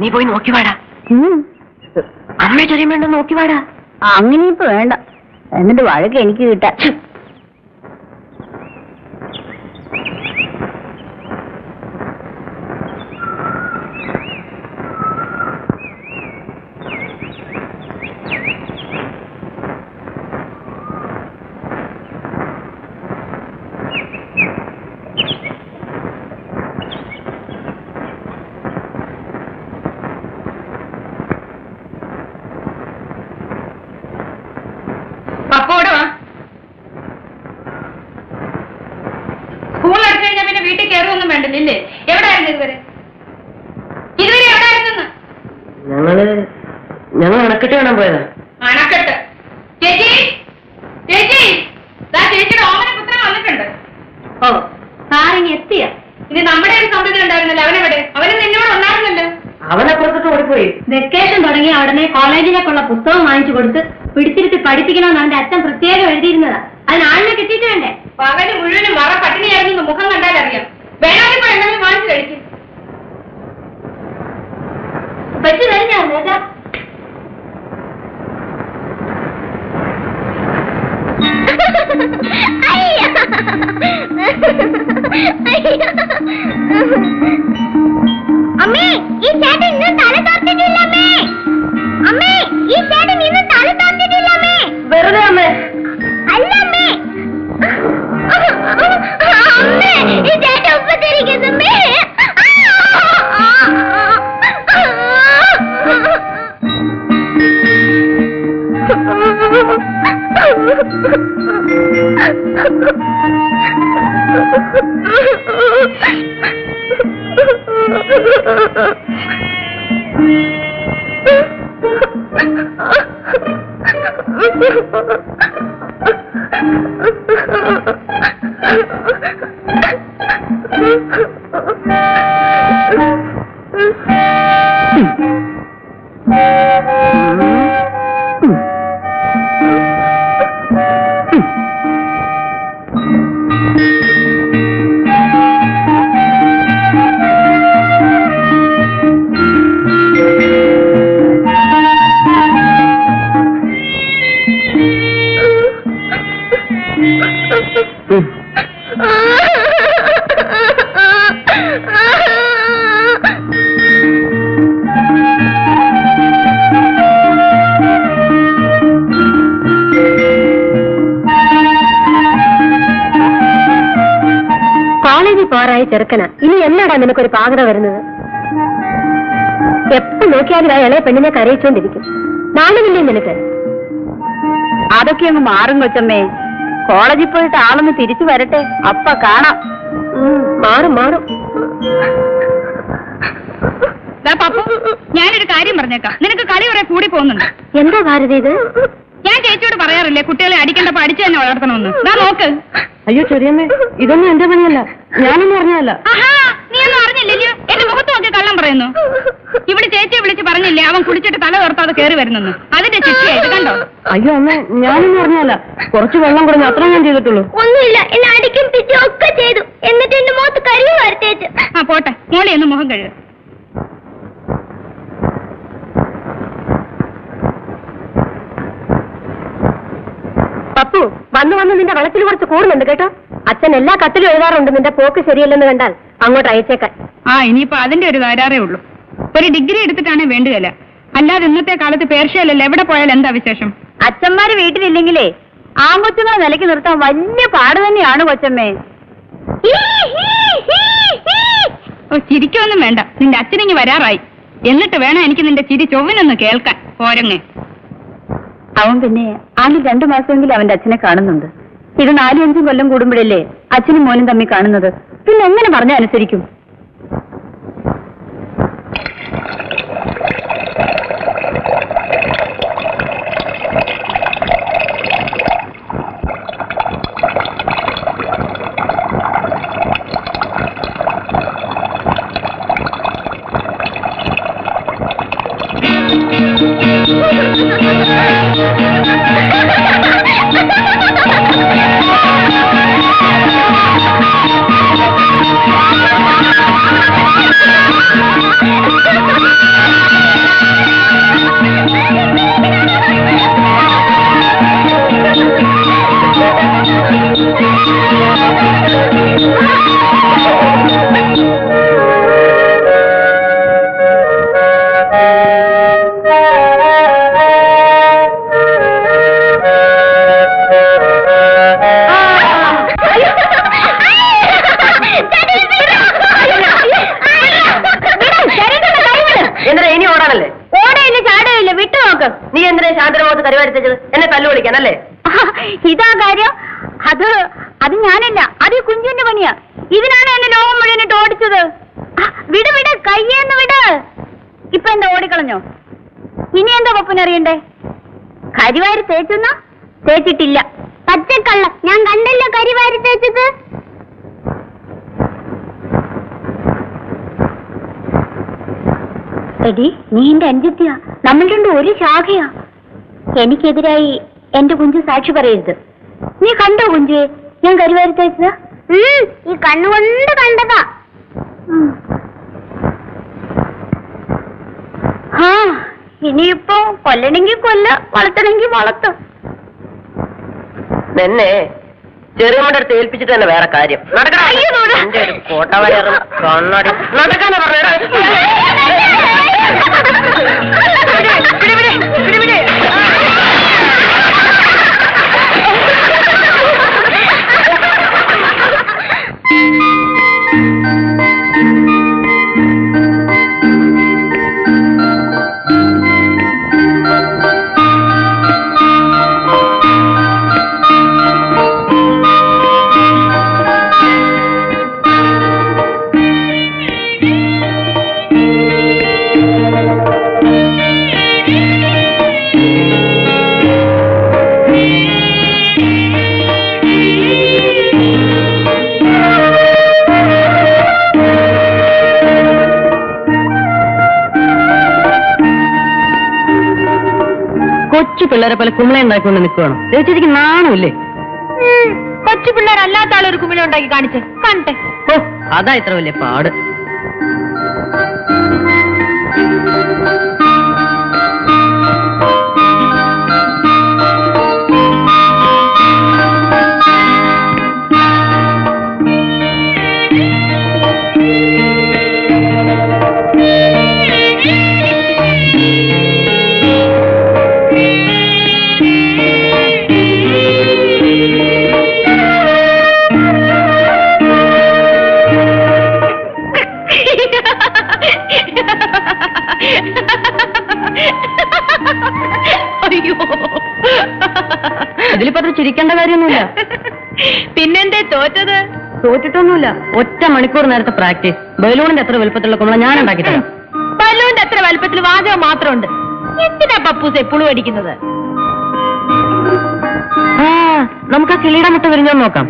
നീ പോയി നോക്കി വാടാ. അമ്മയെ ചെറിയ വേണ്ട നോക്കി വാടാ. അങ്ങനെ ഇപ്പൊ വേണ്ട, എന്നിട്ട് വഴക്ക് എനിക്ക് കിട്ടാൻ. സ്കൂൾ അടച്ചു കഴിഞ്ഞാൽ പിന്നെ വീട്ടിൽ കയറുമൊന്നും വേണ്ടല്ലേ? എവിടെയായിരുന്നു ഇതുവരെ എവിടെയായിരുന്നു? ഞങ്ങൾ അണക്കെട്ട് കാണാൻ പോയതാ. അണക്കെട്ട്? ചേച്ചി ചേച്ചി, ചേച്ചിയുടെ ഓമന പുത്രൻ വന്നിട്ടുണ്ട്. ഓ, സാറിങ് എത്തിയ. ഇനി നമ്മുടെ ഒരു സൗഹൃദം ഉണ്ടായിരുന്നല്ലോ, അവനെവിടെ? അവന് നിന്നോട് ഉണ്ടായിരുന്നല്ലോ. അവനപ്പുറത്തോട്ട് ഓടിപ്പോയി. വെക്കേഷൻ തുടങ്ങിയ ഉടനെ കോളേജിലേക്കുള്ള പുസ്തകം വാങ്ങിച്ചു കൊടുത്ത് പിടിച്ചിരുത്തി പഠിപ്പിക്കണമെന്ന് അവന്റെ അച്ഛൻ പ്രത്യേകം എഴുതിയിരുന്നതാ. അതിന് ആളിനെ കിട്ടിയിട്ട് വേണ്ടേ? പകല് മുഴുവനും വറ പട്ടിണിയായിരുന്നു, മുഖം കണ്ടാൽ അറിയാം. വേണമെങ്കിൽ എന്തെങ്കിലും വാങ്ങിച്ചു കഴിക്കും. വെച്ച് കഴിഞ്ഞാ നേതാ. അമ്മേ, ഈ ചേട്ടൻ ഇന്ന് തല തോർത്തിട്ടില്ല. അമ്മേ, അമ്മേ, ഈ ചേട്ടൻ ഇന്ന് തല തോർത്തിട്ടില്ല. അമ്മേ, വെറുതെ അമ്മേ. അല്ല അമ്മേ, അമ്മേ, ഈ ചേട്ടൻ ഉപദ്രവിക്കുന്നു. അമ്മേ, കോളേജിൽ പോറായി ചെറുക്കനാ. ഇനി എന്നാടാ നിനക്കൊരു പാകത വരുന്നത്? എപ്പോ നോക്കിയാലും ആ ഇളയ പെണ്ണിനെ കരയിച്ചോണ്ടിരിക്കും. നാളുമില്ലേ നിനക്ക്? അതൊക്കെ അങ്ങ് മാറും കൊച്ചമ്മേ. കോളേജിൽ പോയിട്ട് ആളൊന്ന് തിരിച്ചു വരട്ടെ, അപ്പ കാണാം. മാറും മാറും. ഞാനൊരു കാര്യം പറഞ്ഞേക്കാം, നിനക്ക് കളി കുറെ കൂടി പോകുന്നുണ്ട്. എന്താ ഭാരതി ഇത്? ഞാൻ ചേച്ചിയോട് പറയാറില്ലേ കുട്ടികളെ അടിക്കേണ്ടപ്പോ അടിച്ചു തന്നെ വളർത്തണമെന്ന്? നോക്ക്. അയ്യോ ചെറിയമ്മേ, ഇതൊന്നും എന്റെ പണിയല്ല, ഞാനൊന്നും അറിഞ്ഞല്ല. നീ ഒന്നും അറിഞ്ഞില്ലല്ലോ, എന്റെ മുഖത്ത് നോക്കി കള്ളം പറയുന്നു. ഇവിടെ ചേച്ചിയെ വിളിച്ച് പറഞ്ഞില്ലേ അവൻ കുടിച്ചിട്ട് തല ഉയർത്താതെ കയറി വരുന്നെന്ന്? അതിന്റെ ശിക്ഷയാ ഇത്, കണ്ടോ? അയ്യോ അമ്മേ, ഞാനൊന്നും അറിഞ്ഞല്ല. കുറച്ച് വെള്ളം കുറഞ്ഞ് അത്ര ഞാൻ ചെയ്തിട്ടുള്ളൂ. ഒന്നുമില്ല, എന്നെ അടിക്കും പിച്ചും ഒക്കെ ചെയ്തു. എന്നിട്ട് എന്റെ മുഖത്ത് കരിവ് വരത്തേച്ചു. പോട്ടെ, മോളെ ഒന്ന് മുഖം കഴുകുക. പപ്പു, വന്ന് വന്ന് നിന്റെ വളത്തിൽ കുറച്ച് കൂടുന്നുണ്ട് കേട്ടോ. അച്ഛൻ എല്ലാ കത്തിലും എഴുതാറുണ്ട് നിന്റെ പോക്ക് ശരിയല്ലെന്ന് കണ്ടാൽ അങ്ങോട്ട് അയച്ചേക്കാൻ. ഇനിയിപ്പോ അതിന്റെ ഒരു തകരാറേ ഉള്ളൂ. ഒരു ഡിഗ്രി എടുത്തിട്ടാണേ വേണ്ടുകയില്ല. അല്ലാതെ ഇന്നത്തെ കാലത്ത് പേർഷ്യയിലല്ല, എവിടെ പോയാൽ എന്താ വിശേഷം? അച്ഛന്മാര് വീട്ടിലില്ലെങ്കിലേ ആൺകൊച്ചുങ്ങളെ നിലയ്ക്ക് നിർത്താൻ വലിയ പാട് തന്നെയാണ് കൊച്ചമ്മേ. ചിരിക്കൊന്നും വേണ്ട, നിന്റെ അച്ഛനിങ്ങി വരാറായി. എന്നിട്ട് വേണം എനിക്ക് നിന്റെ ചിരി ചൊവ്വിനൊന്ന് കേൾക്കാൻ. പോരങ്ങേ. അവൻ പിന്നെ ആദ്യം 2 മാസമെങ്കിലും അവന്റെ അച്ഛനെ കാണുന്നുണ്ട്. ഇത് 4-5 കൊല്ലം കൂടുമ്പോഴല്ലേ അച്ഛനും മോനും തമ്മിൽ കാണുന്നത്. പിന്നെ എങ്ങനെ പറഞ്ഞാൽ അനുസരിക്കും? ഓടുകയില്ല ചാടുകയില്ല വിട്ടു നോക്ക്. നീ എന്തിനാ ശാന്തരമുഖത്ത് കരുവാരിച്ചത്? എന്നെ തല്ലു വിളിക്കാനല്ലേ? ഇതാ കാര്യം. അത് ഞാനല്ല, അത് കുഞ്ചുവിന്റെ പണിയാ. ഇതിനാണ് എന്നെ ലോകം മുഴുവനിട്ട് ഓടിച്ചത്. വിട് വിട്, കയ്യേന്ന് വിട്. ഇപ്പൊ എന്താ ഓടിക്കളഞ്ഞോ? ഇനി എന്താ പപ്പുനറിയണ്ടേ? കരിവാരി തേച്ചെന്നാ? തേച്ചിട്ടില്ല. പച്ചക്കള്ള, ഞാൻ കണ്ടല്ലോ കരിവാരി തേച്ചത്. എടി, നീ എന്റെ അനുജത്തിയാ. നമ്മൾ രണ്ടും ഒരു ശാഖയാ. എനിക്കെതിരായി എന്റെ കുഞ്ചു സാക്ഷി പറയരുത്. നീ കണ്ടോ കുഞ്ചു ഞാൻ കരിവാരി തേച്ചത്? ഈ കണ്ണുകൊണ്ട് കണ്ടതാ. ഇനിയിപ്പോ കൊല്ലണമെങ്കിൽ കൊല്ല, വളർത്തണമെങ്കിൽ വളർത്തും. എന്നെ ചെറിയമ്മയുടെ അടുത്ത് ഏൽപ്പിച്ചിട്ട് തന്നെ വേറെ കാര്യം. കോട്ടവയറും കണ്ണടി നടക്കാനാ പറഞ്ഞ. കൊച്ചു പിള്ളേരെ പോലെ കുമിള ഉണ്ടാക്കിക്കൊണ്ട് നിൽക്കുകയാണോ? ചേച്ചിക്ക് നാണമില്ലേ? കൊച്ചു പിള്ളേരല്ലാത്ത ആളൊരു കുമിള ഉണ്ടാക്കി കാണിച്ചേ കാണട്ടെ. ഓ, അതാ ഇത്ര വലിയ പാട്. അയ്യോ, ഇതിലിപ്പോ അത്ര ചിരിക്കേണ്ട കാര്യമൊന്നുമില്ല. പിന്നെന്തേ തോറ്റത്? തോറ്റിട്ടൊന്നുമില്ല. 1 മണിക്കൂർ നേരത്തെ പ്രാക്ടീസ്. ബലൂണിന്റെ അത്ര വലുപ്പത്തിലുള്ള കുമ്പള ഞാൻ ഉണ്ടാക്കി തരാം. ബലൂണിന്റെ അത്ര വലുപ്പത്തിൽ വാചകം മാത്രമുണ്ട്. എന്തിനാ പപ്പൂസ് എപ്പോഴും അടിക്കുന്നത്? നമുക്ക് ആ കിളിയുടെ മുട്ട വിരിഞ്ഞോ നോക്കാം.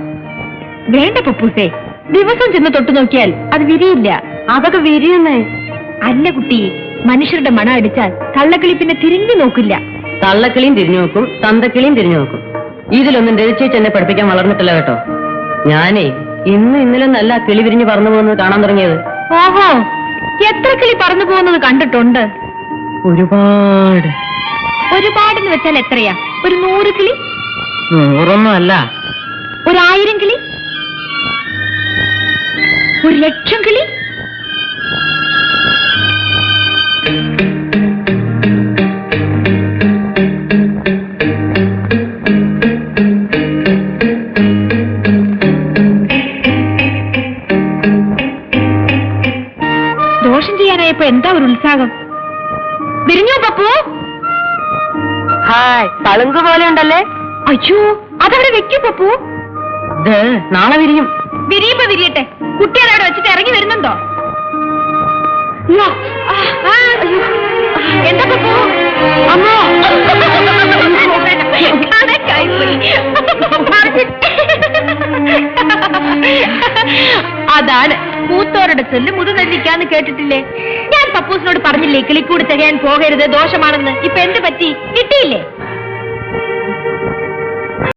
വേണ്ട പപ്പൂസേ, ദിവസം ചെന്ന് തൊട്ടു നോക്കിയാൽ അത് വിരിയില്ല. അതൊക്കെ വിരിയുന്നേ. അല്ല കുട്ടി, മനുഷ്യരുടെ മണം അടിച്ചാൽ തള്ളക്കിളി പിന്നെ തിരിഞ്ഞു നോക്കില്ല. തള്ളക്കിളിയും തിരിഞ്ഞു നോക്കും, തന്തക്കിളിയും തിരിഞ്ഞു നോക്കും. ഇതിലൊന്നും രചിച്ച് എന്നെ പഠിപ്പിക്കാൻ വളർന്നിട്ടില്ല കേട്ടോ. ഞാനേ ഇന്നലെ നല്ല കിളി വിരിഞ്ഞ് പറന്നു പോകുന്നത് കാണാൻ തുടങ്ങിയത്. ഓഹോ, എത്ര കിളി പറന്നു പോകുന്നത് കണ്ടിട്ടുണ്ട്? ഒരുപാട്. ഒരുപാടെന്ന് വെച്ചാൽ എത്രയാ? ഒരു 100 കിളി? 100 അല്ല. 1000 കിളി? 1,00,000 കിളി? ദോഷം ചെയ്യാനായപ്പോ എന്താ ഒരു ഉത്സാഹം? വിരിഞ്ഞോ പപ്പു? ഹായ്, തളുങ്ക് പോലെ ഉണ്ടല്ലേ? അയ്യോ, അതവിടെ വെക്കൂ പപ്പു. ഇത് നാളെ വിരിയും. വിരിയുമ്പോ വിരിയട്ടെ. കുട്ടി അതവിടെ വെച്ചിട്ട് ഇറങ്ങി വരുന്നുണ്ടോ? എന്താ പപ്പു? അമ്മോ, അതാണ് മൂത്തോരുടെ ചൊല്ല് മുതുനെല്ലിക്കാന്ന് കേട്ടിട്ടില്ലേ? ഞാൻ പപ്പൂസിനോട് പറഞ്ഞില്ലേ കിളിക്കൂട് തികയാൻ പോകരുത്, ദോഷമാണെന്ന്. ഇപ്പൊ എന്ത് പറ്റി? കിട്ടിയില്ലേ?